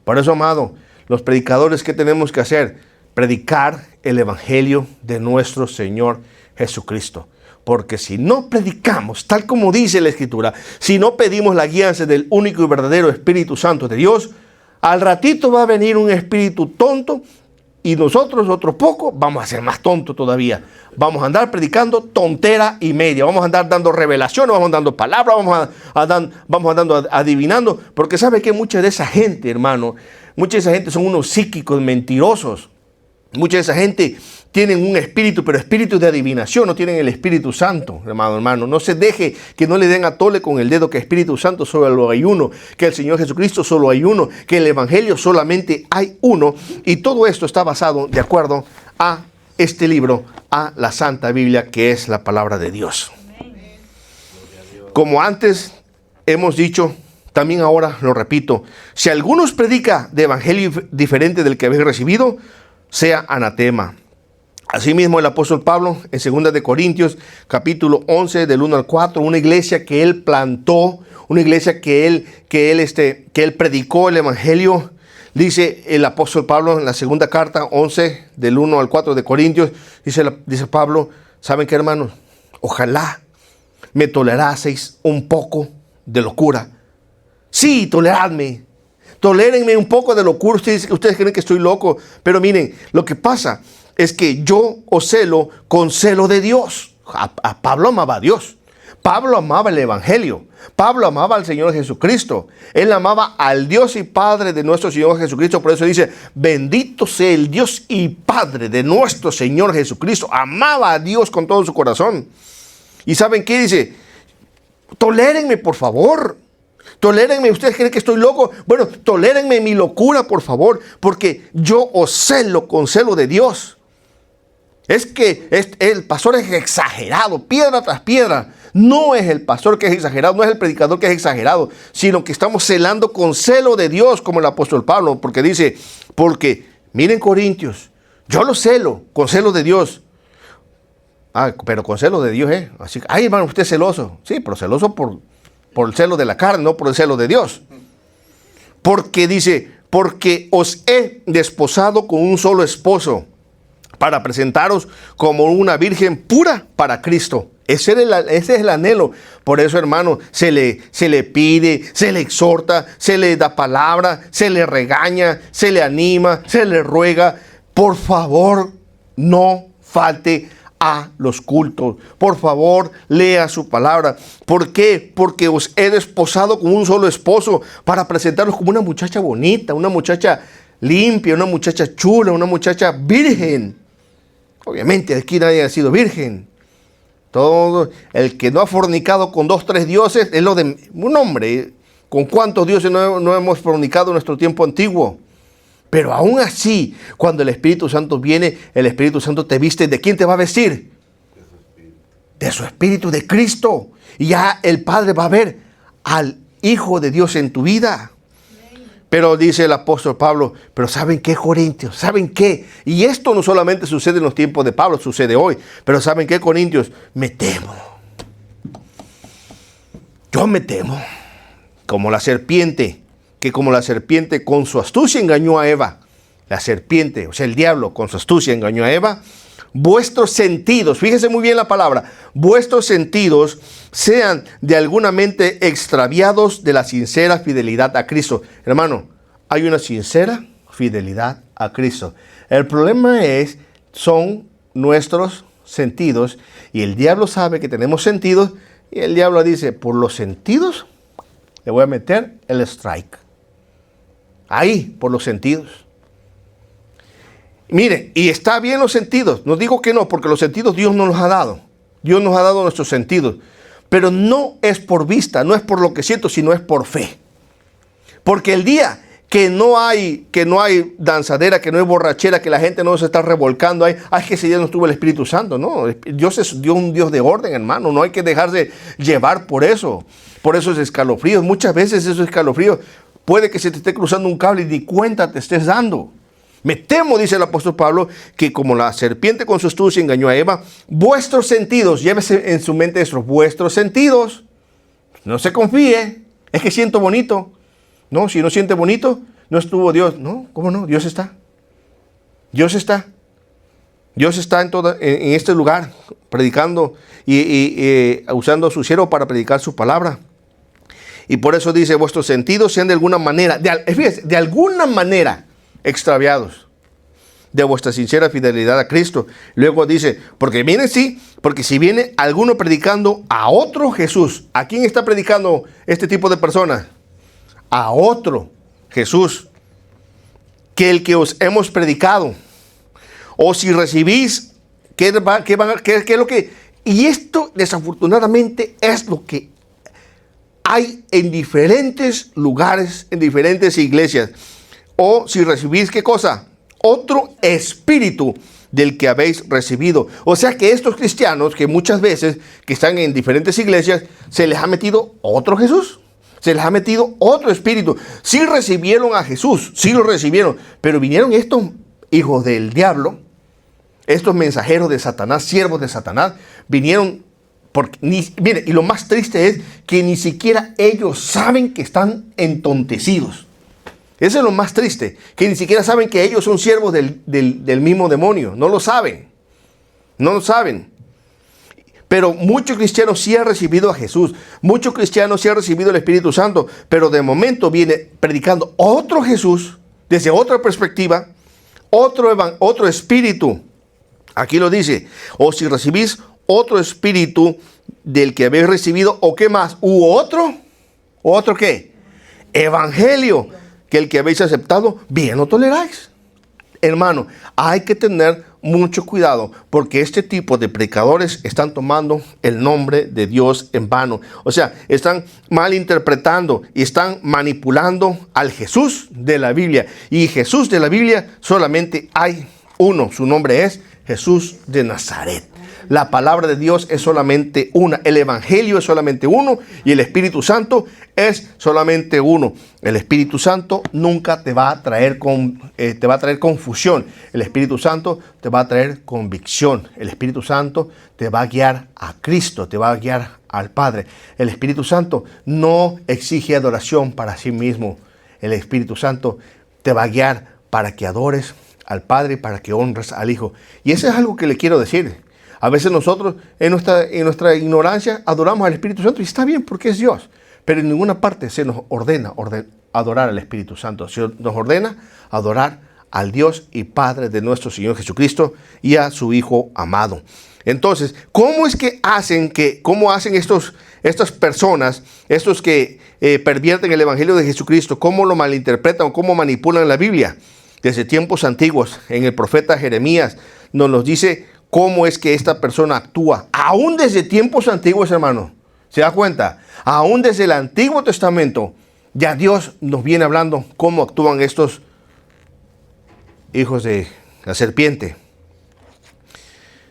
S1: Por eso, amado, los predicadores, ¿qué tenemos que hacer? Predicar el evangelio de nuestro Señor Jesucristo. Porque si no predicamos, tal como dice la Escritura, si no pedimos la guianza del único y verdadero Espíritu Santo de Dios, al ratito va a venir un espíritu tonto y nosotros, otro poco, vamos a ser más tontos todavía. Vamos a andar predicando tontera y media. Vamos a andar dando revelaciones, vamos dando palabras, vamos andando adivinando. Porque sabe que mucha de esa gente, hermano, mucha de esa gente son unos psíquicos mentirosos. Mucha de esa gente tienen un espíritu, pero espíritu de adivinación, no tienen el Espíritu Santo, hermano. No se deje que no le den a tole con el dedo que Espíritu Santo solo hay uno, que el Señor Jesucristo solo hay uno, que el Evangelio solamente hay uno. Y todo esto está basado de acuerdo a este libro, a la Santa Biblia, que es la palabra de Dios. Como antes hemos dicho, también ahora lo repito, si alguno os predica de evangelio diferente del que habéis recibido, sea anatema. Asimismo, el apóstol Pablo, en 2 de Corintios, capítulo 11, del 1 al 4, una iglesia que él plantó, una iglesia que él predicó el evangelio, dice el apóstol Pablo en la segunda carta, 11, del 1 al 4 de Corintios, dice Pablo, ¿saben qué, hermanos? Ojalá me toleraseis un poco de locura. Sí, toleradme. Tolérenme un poco de locura. Ustedes creen que estoy loco. Pero miren, lo que pasa es que yo os celo con celo de Dios. A Pablo amaba a Dios. Pablo amaba el Evangelio. Pablo amaba al Señor Jesucristo. Él amaba al Dios y Padre de nuestro Señor Jesucristo. Por eso dice, bendito sea el Dios y Padre de nuestro Señor Jesucristo. Amaba a Dios con todo su corazón. ¿Y saben qué dice? Tolérenme, por favor. Tolérenme, ¿ustedes creen que estoy loco? Bueno, tolérenme mi locura, por favor, porque yo os celo con celo de Dios. Es que el pastor es exagerado, piedra tras piedra. No es el pastor que es exagerado, no es el predicador que es exagerado, sino que estamos celando con celo de Dios, como el apóstol Pablo, porque dice, porque, miren Corintios, yo lo celo con celo de Dios. Ah, pero con celo de Dios, Así que, ay, hermano, usted es celoso. Sí, pero celoso por el celo de la carne, no por el celo de Dios. Porque dice, porque os he desposado con un solo esposo, para presentaros como una virgen pura para Cristo. Ese es el anhelo. Por eso, hermano, se le pide, se le exhorta, se le da palabra, se le regaña, se le anima, se le ruega. Por favor, no falte a los cultos. Por favor, lea su palabra. ¿Por qué? Porque os he desposado con un solo esposo para presentaros como una muchacha bonita, una muchacha limpia, una muchacha chula, una muchacha virgen. Obviamente aquí nadie ha sido virgen. Todo el que no ha fornicado con 2, 3 dioses es lo de un hombre. ¿Con cuántos dioses no hemos fornicado en nuestro tiempo antiguo? Pero aún así, cuando el Espíritu Santo viene, el Espíritu Santo te viste. ¿De quién te va a vestir? De su Espíritu, de Cristo. Y ya el Padre va a ver al Hijo de Dios en tu vida. Pero dice el apóstol Pablo, pero ¿saben qué, Corintios? ¿Saben qué? Y esto no solamente sucede en los tiempos de Pablo, sucede hoy. Pero ¿saben qué, Corintios? Me temo. Yo me temo. Como la serpiente, que como la serpiente con su astucia engañó a Eva. La serpiente, o sea, el diablo con su astucia engañó a Eva. Vuestros sentidos, fíjese muy bien la palabra, vuestros sentidos sean de alguna mente extraviados de la sincera fidelidad a Cristo. Hermano, hay una sincera fidelidad a Cristo. El problema son nuestros sentidos, y el diablo sabe que tenemos sentidos, y el diablo dice, por los sentidos le voy a meter el strike. Ahí, por los sentidos. Mire, y está bien los sentidos, no digo que no, porque los sentidos Dios nos los ha dado. Dios nos ha dado nuestros sentidos. Pero no es por vista, no es por lo que siento, sino es por fe. Porque el día que no hay danzadera, que no hay borrachera, que la gente no se está revolcando, es que ese día no estuvo el Espíritu Santo. No, Dios es un Dios de orden, hermano. No hay que dejarse llevar por eso. Por esos escalofríos. Muchas veces esos escalofríos puede que se te esté cruzando un cable y ni cuenta te estés dando. Me temo, dice el apóstol Pablo, que como la serpiente con su astucia engañó a Eva, vuestros sentidos, llévese en su mente esto, vuestros sentidos, no se confíe, es que siento bonito. No, si no siente bonito, no estuvo Dios. No, ¿cómo no? Dios está. Dios está. Dios está en este lugar, predicando y usando a su siervo para predicar su palabra. Y por eso dice, vuestros sentidos sean de alguna manera, fíjese, de alguna manera, extraviados de vuestra sincera fidelidad a Cristo. Luego dice, porque si viene alguno predicando a otro Jesús. ¿A quién está predicando este tipo de personas? A otro Jesús que el que os hemos predicado. O si recibís, ¿qué es lo que? Y esto desafortunadamente es lo que hay en diferentes lugares, en diferentes iglesias. O si recibís, ¿qué cosa? Otro espíritu del que habéis recibido. O sea que estos cristianos, que muchas veces que están en diferentes iglesias, se les ha metido otro Jesús. Se les ha metido otro espíritu. Sí recibieron a Jesús, sí lo recibieron. Pero vinieron estos hijos del diablo, estos mensajeros de Satanás, siervos de Satanás, vinieron porque, mire, y lo más triste es que ni siquiera ellos saben que están entontecidos. Eso es lo más triste, que ni siquiera saben que ellos son siervos del mismo demonio. No lo saben. No lo saben. Pero muchos cristianos sí han recibido a Jesús. Muchos cristianos sí han recibido el Espíritu Santo. Pero de momento viene predicando otro Jesús, desde otra perspectiva, otro espíritu. Aquí lo dice, o si recibís otro espíritu del que habéis recibido, o qué más, ¿otro qué? Evangelio, que el que habéis aceptado, bien lo toleráis. Hermano, hay que tener mucho cuidado, porque este tipo de predicadores están tomando el nombre de Dios en vano. O sea, están malinterpretando y están manipulando al Jesús de la Biblia. Y Jesús de la Biblia solamente hay uno, su nombre es Jesús de Nazaret. La palabra de Dios es solamente una, el Evangelio es solamente uno y el Espíritu Santo es solamente uno. El Espíritu Santo nunca te va a traer confusión. El Espíritu Santo te va a traer convicción. El Espíritu Santo te va a guiar a Cristo, te va a guiar al Padre. El Espíritu Santo no exige adoración para sí mismo. El Espíritu Santo te va a guiar para que adores al Padre, para que honres al Hijo. Y eso es algo que le quiero decir. A veces nosotros en nuestra ignorancia adoramos al Espíritu Santo y está bien porque es Dios. Pero en ninguna parte se nos ordena adorar al Espíritu Santo. Se nos ordena adorar al Dios y Padre de nuestro Señor Jesucristo y a su Hijo amado. Entonces, ¿cómo hacen estas personas, estos que pervierten el Evangelio de Jesucristo, cómo lo malinterpretan o cómo manipulan la Biblia? Desde tiempos antiguos, en el profeta Jeremías, nos dice cómo es que esta persona actúa. Aún desde tiempos antiguos, hermano. ¿Se da cuenta? Aún desde el Antiguo Testamento, ya Dios nos viene hablando cómo actúan estos hijos de la serpiente.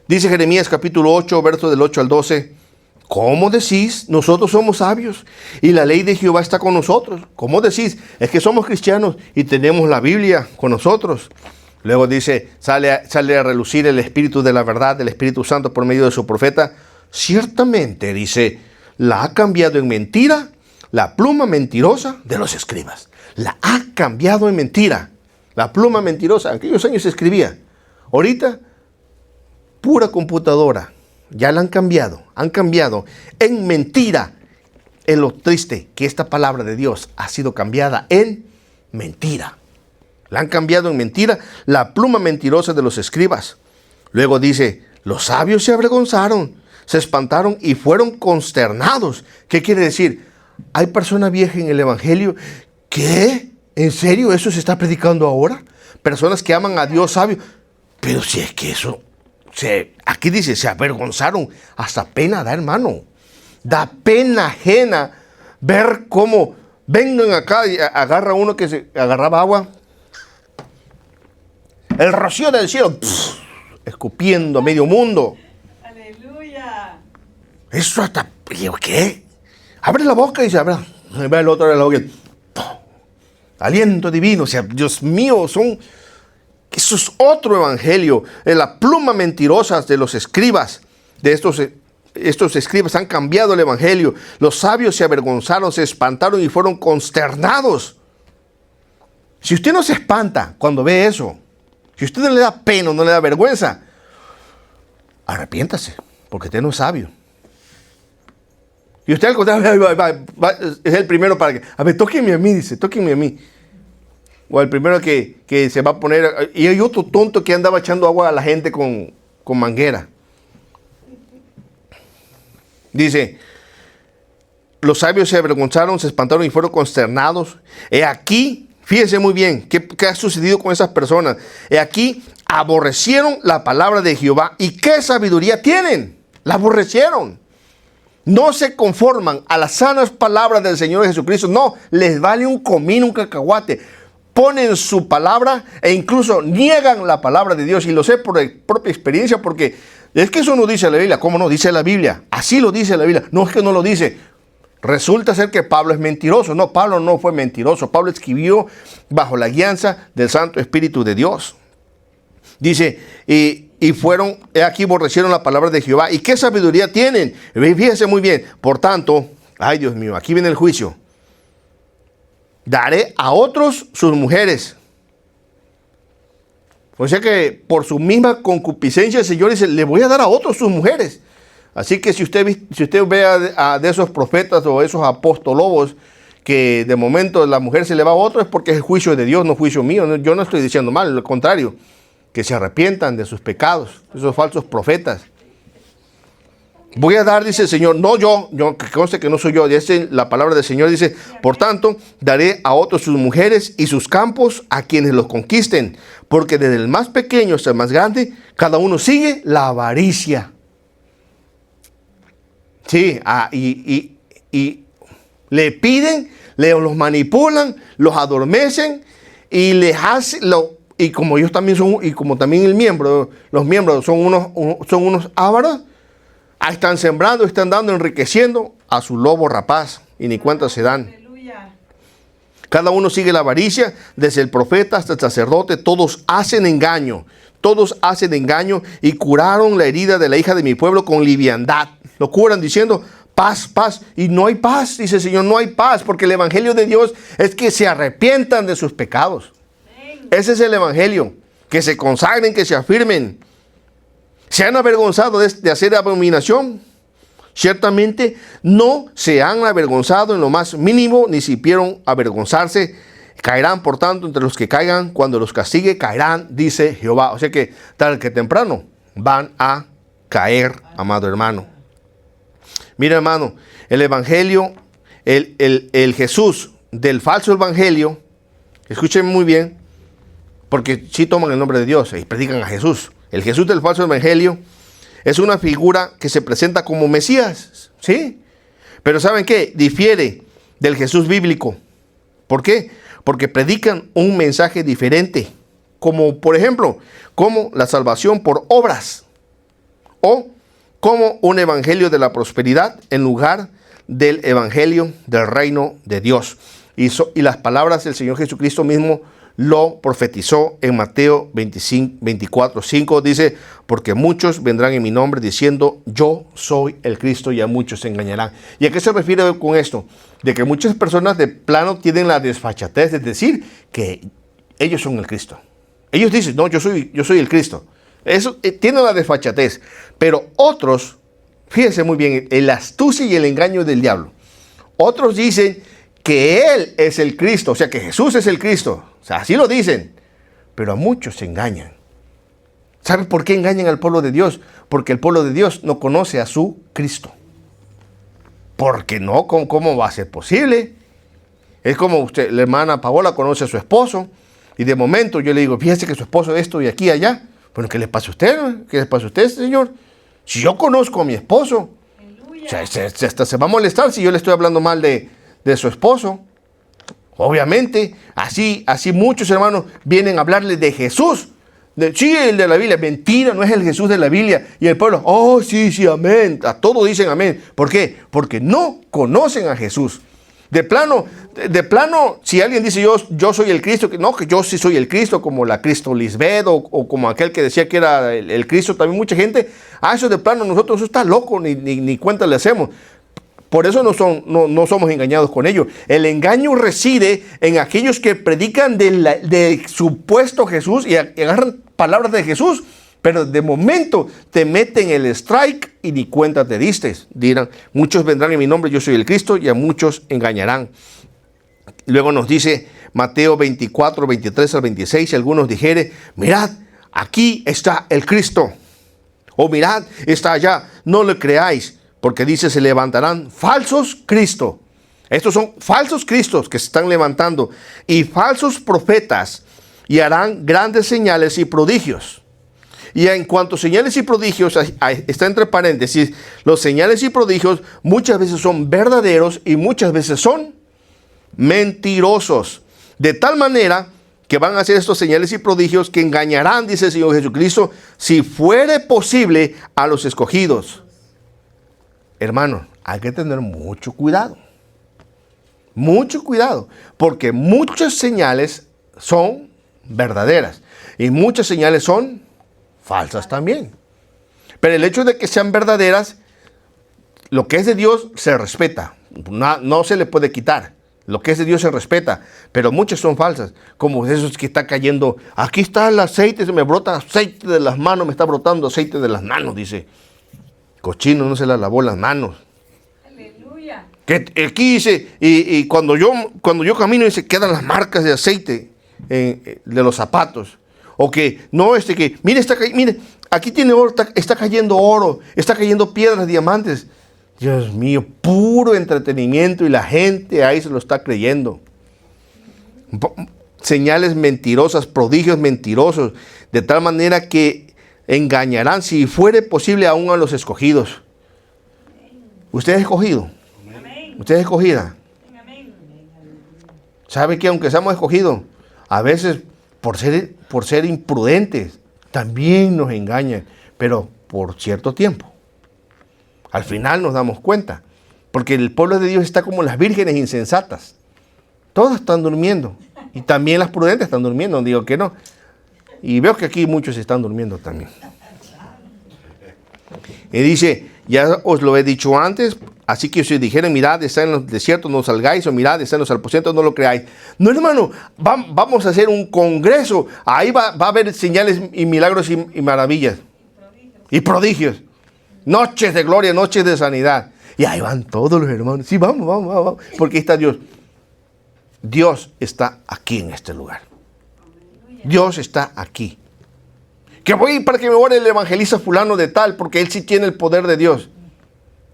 S1: Dice Jeremías capítulo 8, versos del 8 al 12. ¿cómo decís? Nosotros somos sabios y la ley de Jehová está con nosotros. ¿Cómo decís? Es que somos cristianos y tenemos la Biblia con nosotros. Luego dice, sale a relucir el Espíritu de la verdad, del Espíritu Santo por medio de su profeta. Ciertamente, dice, la ha cambiado en mentira la pluma mentirosa de los escribas. La ha cambiado en mentira. La pluma mentirosa, en aquellos años se escribía. Ahorita, pura computadora. Ya la han cambiado en mentira. Es lo triste que esta palabra de Dios ha sido cambiada en mentira. La han cambiado en mentira, la pluma mentirosa de los escribas. Luego dice, los sabios se avergonzaron, se espantaron y fueron consternados. ¿Qué quiere decir? Hay personas viejas en el Evangelio. ¿Qué? ¿En serio eso se está predicando ahora? Personas que aman a Dios sabio. Pero si es que eso... aquí dice, se avergonzaron. Hasta pena da, hermano. Da pena ajena ver cómo vengan acá y agarra uno que se agarraba agua. El rocío del cielo, escupiendo a medio mundo.
S2: Aleluya.
S1: Eso hasta, ¿qué? Abre la boca y se abre. Ve el otro de la boca. Aliento divino. O sea, Dios mío, eso es otro evangelio. La pluma mentirosa de los escribas, de estos escribas han cambiado el evangelio. Los sabios se avergonzaron, se espantaron y fueron consternados. Si usted no se espanta cuando ve eso, si usted no le da pena, no le da vergüenza, arrepiéntase, porque usted no es sabio. Y usted al contrario es el primero para que, a ver, tóquenme a mí, dice, tóquenme a mí. O el primero que se va a poner, y hay otro tonto que andaba echando agua a la gente con manguera. Dice, los sabios se avergonzaron, se espantaron y fueron consternados. He aquí, fíjese muy bien, ¿qué ha sucedido con esas personas? He aquí, aborrecieron la palabra de Jehová. ¿Y qué sabiduría tienen? La aborrecieron. No se conforman a las sanas palabras del Señor Jesucristo. No, les vale un comino, un cacahuate. Ponen su palabra e incluso niegan la palabra de Dios. Y lo sé por propia experiencia, porque es que eso no dice la Biblia. ¿Cómo no? Dice la Biblia. Así lo dice la Biblia. No es que no lo dice. Resulta ser que Pablo es mentiroso. No, Pablo no fue mentiroso. Pablo escribió bajo la guianza del Santo Espíritu de Dios. Dice, y fueron, aquí aborrecieron la palabra de Jehová. ¿Y qué sabiduría tienen? Fíjense muy bien. Por tanto, ay Dios mío, aquí viene el juicio. Daré a otros sus mujeres. O sea que por su misma concupiscencia el Señor dice, le voy a dar a otros sus mujeres. Así que si usted ve de esos profetas o esos apostolobos que de momento la mujer se le va a otro, es porque es el juicio de Dios, no juicio mío. Yo no estoy diciendo mal, al contrario, que se arrepientan de sus pecados, esos falsos profetas. Voy a dar, dice el Señor, no yo, que conste que no soy yo, dice la palabra del Señor, dice, por tanto, daré a otros sus mujeres y sus campos a quienes los conquisten, porque desde el más pequeño hasta el más grande, cada uno sigue la avaricia. Sí, y le piden, los manipulan, los adormecen y les hacen, y como ellos también son, y como también los miembros son unos ávaros, están sembrando, están dando, enriqueciendo a su lobo rapaz, y ni cuenta se dan.
S2: Aleluya.
S1: Cada uno sigue la avaricia, desde el profeta hasta el sacerdote, todos hacen engaño, y curaron la herida de la hija de mi pueblo con liviandad. Lo curan diciendo, paz, paz, y no hay paz, dice el Señor, no hay paz, porque el evangelio de Dios es que se arrepientan de sus pecados. Ese es el evangelio, que se consagren, que se afirmen. ¿Se han avergonzado de hacer abominación? Ciertamente no se han avergonzado en lo más mínimo, ni supieron avergonzarse. Caerán, por tanto, entre los que caigan, cuando los castigue, caerán, dice Jehová. O sea que tarde que temprano van a caer, amado hermano. Mira, hermano, el evangelio, el Jesús del falso evangelio, escuchen muy bien, porque sí toman el nombre de Dios y predican a Jesús. El Jesús del falso evangelio es una figura que se presenta como Mesías, ¿sí? Pero ¿saben qué? Difiere del Jesús bíblico. ¿Por qué? Porque predican un mensaje diferente. Como, por ejemplo, como la salvación por obras. O como un evangelio de la prosperidad en lugar del evangelio del reino de Dios. Y las palabras del Señor Jesucristo mismo lo profetizó en Mateo 24:5. Dice, porque muchos vendrán en mi nombre diciendo, yo soy el Cristo, y a muchos se engañarán. ¿Y a qué se refiere con esto? De que muchas personas de plano tienen la desfachatez de decir que ellos son el Cristo. Ellos dicen, no, yo soy el Cristo. Eso tiene la desfachatez. Pero otros, fíjense muy bien, el astucia y el engaño del diablo. Otros dicen que Él es el Cristo, o sea, que Jesús es el Cristo. O sea, así lo dicen. Pero a muchos se engañan. ¿Saben por qué engañan al pueblo de Dios? Porque el pueblo de Dios no conoce a su Cristo. Porque no, ¿cómo va a ser posible? Es como usted, la hermana Paola conoce a su esposo. Y de momento yo le digo, fíjese que su esposo esto y aquí y allá. Bueno, ¿qué le pasa a usted? ¿Qué le pasa a usted, señor? Si yo conozco a mi esposo, o sea, se va a molestar si yo le estoy hablando mal de su esposo. Obviamente, así muchos hermanos vienen a hablarle de Jesús. Sí, el de la Biblia. Mentira, no es el Jesús de la Biblia. Y el pueblo, oh, sí, amén. A todos dicen amén. ¿Por qué? Porque no conocen a Jesús. De plano, si alguien dice yo soy el Cristo, no, que yo sí soy el Cristo, como la Cristo Lisbeth o como aquel que decía que era el Cristo, también mucha gente, eso de plano nosotros, eso está loco, ni cuenta le hacemos. Por eso no somos engañados con ellos. El engaño reside en aquellos que predican del supuesto Jesús y agarran palabras de Jesús, pero de momento te meten el strike y ni cuenta te diste. Dirán, muchos vendrán en mi nombre, yo soy el Cristo, y a muchos engañarán. Luego nos dice Mateo 24, 23 al 26, si algunos dijere, mirad, aquí está el Cristo, o mirad, está allá, no le creáis, porque dice, se levantarán falsos Cristos. Estos son falsos Cristos que se están levantando, y falsos profetas, y harán grandes señales y prodigios. Y en cuanto a señales y prodigios, está entre paréntesis, los señales y prodigios muchas veces son verdaderos y muchas veces son mentirosos. De tal manera que van a hacer estos señales y prodigios que engañarán, dice el Señor Jesucristo, si fuere posible, a los escogidos. Hermanos, hay que tener mucho cuidado. Mucho cuidado, porque muchas señales son verdaderas y muchas señales son falsas también. Pero el hecho de que sean verdaderas, lo que es de Dios se respeta. No se le puede quitar. Lo que es de Dios se respeta. Pero muchas son falsas. Como esos que está cayendo. Aquí está el aceite, se me brota aceite de las manos. Me está brotando aceite de las manos, dice. Cochino, no se le lavó las manos.
S2: Aleluya.
S1: Que aquí dice, y cuando yo camino, dice, quedan las marcas de aceite de los zapatos. O que, no, que, mire, aquí tiene oro, está cayendo oro, está cayendo piedras, diamantes. Dios mío, puro entretenimiento y la gente ahí se lo está creyendo. Señales mentirosas, prodigios mentirosos, de tal manera que engañarán, si fuere posible, aún a los escogidos. ¿Usted es escogido?
S2: Amén.
S1: ¿Usted es escogida?
S2: Amén.
S1: ¿Sabe que aunque seamos escogidos, a veces por ser imprudentes, también nos engañan, pero por cierto tiempo? Al final nos damos cuenta, porque el pueblo de Dios está como las vírgenes insensatas. Todas están durmiendo, y también las prudentes están durmiendo, no digo que no. Y veo que aquí muchos están durmiendo también. Y dice, ya os lo he dicho antes, así que si os dijeren, mirad, está en los desiertos, no salgáis, o mirad, está en los aposentos, no lo creáis. No, hermano, vamos a hacer un congreso, ahí va a haber señales y milagros y maravillas. Y prodigios. Noches de gloria, noches de sanidad. Y ahí van todos los hermanos. Sí, vamos. Porque ahí está Dios. Dios está aquí en este lugar. Dios está aquí. Que voy para que me ore el evangelista fulano de tal, porque él sí tiene el poder de Dios.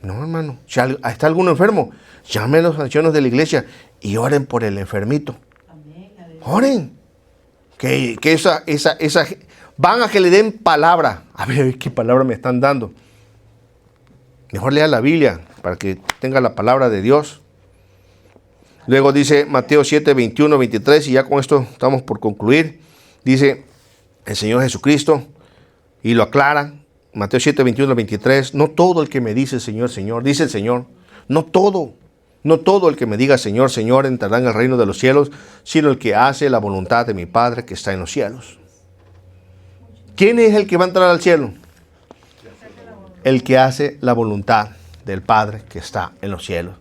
S1: No, hermano. Si está alguno enfermo, llamen a los ancianos de la iglesia y oren por el enfermito. Oren. Que esa van a que le den palabra. A ver, ¿qué palabra me están dando? Mejor lea la Biblia para que tenga la palabra de Dios. Luego dice Mateo 7, 21, 23, y ya con esto estamos por concluir. Dice el Señor Jesucristo, y lo aclara, Mateo 7, 21 al 23, no todo el que me dice Señor, Señor, dice el Señor, no todo el que me diga Señor, Señor entrará en el reino de los cielos, sino el que hace la voluntad de mi Padre que está en los cielos. ¿Quién es el que va a entrar al cielo? El que hace la voluntad del Padre que está en los cielos.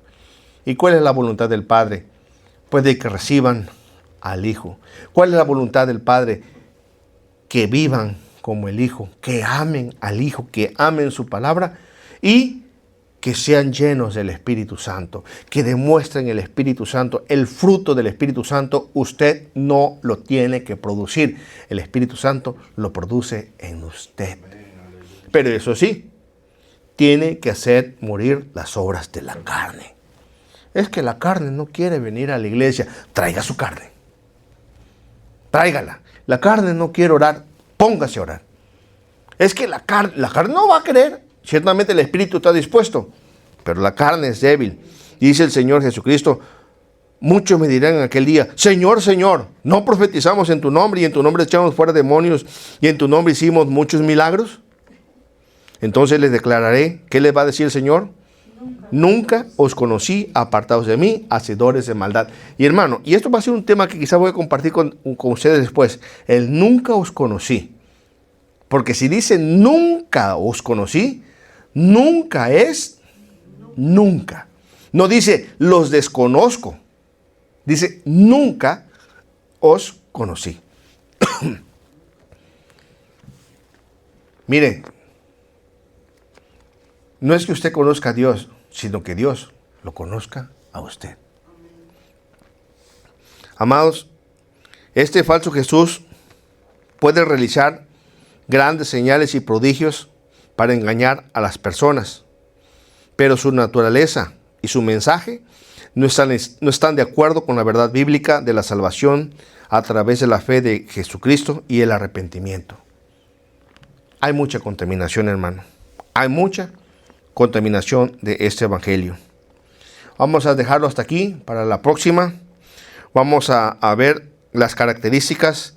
S1: ¿Y cuál es la voluntad del Padre? Pues de que reciban al Hijo. ¿Cuál es la voluntad del Padre? Que vivan como el Hijo, que amen al Hijo, que amen su palabra y que sean llenos del Espíritu Santo, que demuestren el Espíritu Santo. El fruto del Espíritu Santo usted no lo tiene que producir. El Espíritu Santo lo produce en usted. Pero eso sí, tiene que hacer morir las obras de la carne. Es que la carne no quiere venir a la iglesia. Traiga su carne. Tráigala. La carne no quiere orar. Póngase a orar. Es que la carne no va a querer. Ciertamente el espíritu está dispuesto, pero la carne es débil. Dice el Señor Jesucristo, muchos me dirán en aquel día, Señor, Señor, ¿no profetizamos en tu nombre y en tu nombre echamos fuera demonios y en tu nombre hicimos muchos milagros? Entonces les declararé, ¿qué les va a decir el Señor? Nunca os conocí, apartados de mí, hacedores de maldad. Y hermano, y esto va a ser un tema que quizás voy a compartir con ustedes después. El nunca os conocí. Porque si dice nunca os conocí, nunca es nunca. No dice los desconozco. Dice nunca os conocí. Mire, no es que usted conozca a Dios, sino que Dios lo conozca a usted. Amados, este falso Jesús puede realizar grandes señales y prodigios para engañar a las personas, pero su naturaleza y su mensaje no están de acuerdo con la verdad bíblica de la salvación a través de la fe de Jesucristo y el arrepentimiento. Hay mucha contaminación, hermano. Hay mucha contaminación de este evangelio. Vamos a dejarlo hasta aquí. Para la próxima vamos a ver las características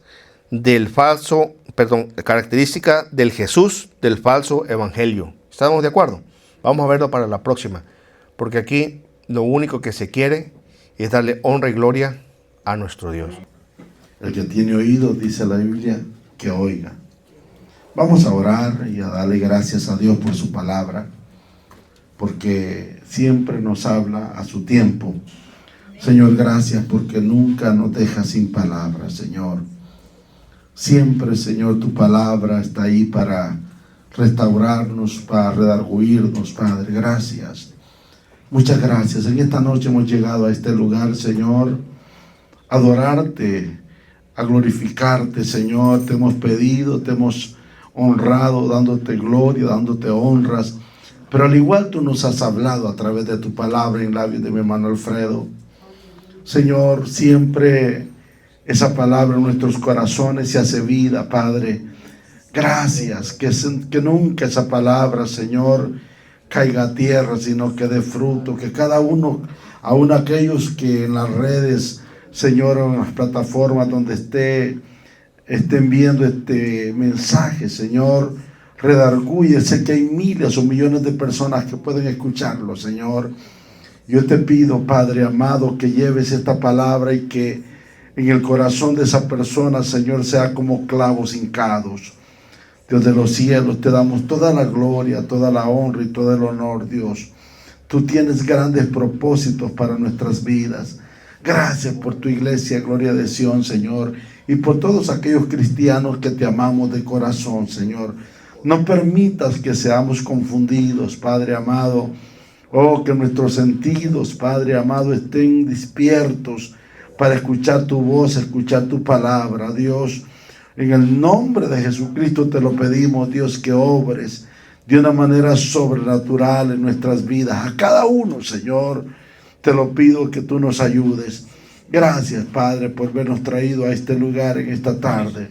S1: característica del Jesús del falso evangelio. ¿Estamos de acuerdo? Vamos a verlo para la próxima, porque aquí lo único que se quiere es darle honra y gloria a nuestro Dios.
S3: El que tiene oídos, dice la Biblia, que oiga. Vamos a orar y a darle gracias a Dios por su palabra, porque siempre nos habla a su tiempo. Señor, gracias porque nunca nos dejas sin palabras, Señor. Siempre, Señor, tu palabra está ahí para restaurarnos, para redarguirnos, Padre. Gracias. Muchas gracias. En esta noche hemos llegado a este lugar, Señor, a adorarte, a glorificarte, Señor. Te hemos pedido, te hemos honrado, dándote gloria, dándote honras. Pero al igual tú nos has hablado a través de tu palabra en labios de mi hermano Alfredo. Señor, siempre esa palabra en nuestros corazones se hace vida, Padre. Gracias, que nunca esa palabra, Señor, caiga a tierra, sino que dé fruto, que cada uno, aun aquellos que en las redes, Señor, en las plataformas donde estén viendo este mensaje, Señor, redarguye. Sé que hay miles o millones de personas que pueden escucharlo, Señor. Yo te pido, Padre amado, que lleves esta palabra y que en el corazón de esa persona, Señor, sea como clavos hincados. Dios de los cielos, te damos toda la gloria, toda la honra y todo el honor, Dios. Tú tienes grandes propósitos para nuestras vidas. Gracias por tu iglesia, Gloria de Sion, Señor, y por todos aquellos cristianos que te amamos de corazón, Señor. No permitas que seamos confundidos, Padre amado. Oh, que nuestros sentidos, Padre amado, estén despiertos para escuchar tu voz, escuchar tu palabra, Dios. En el nombre de Jesucristo te lo pedimos, Dios, que obres de una manera sobrenatural en nuestras vidas. A cada uno, Señor, te lo pido que tú nos ayudes. Gracias, Padre, por habernos traído a este lugar en esta tarde.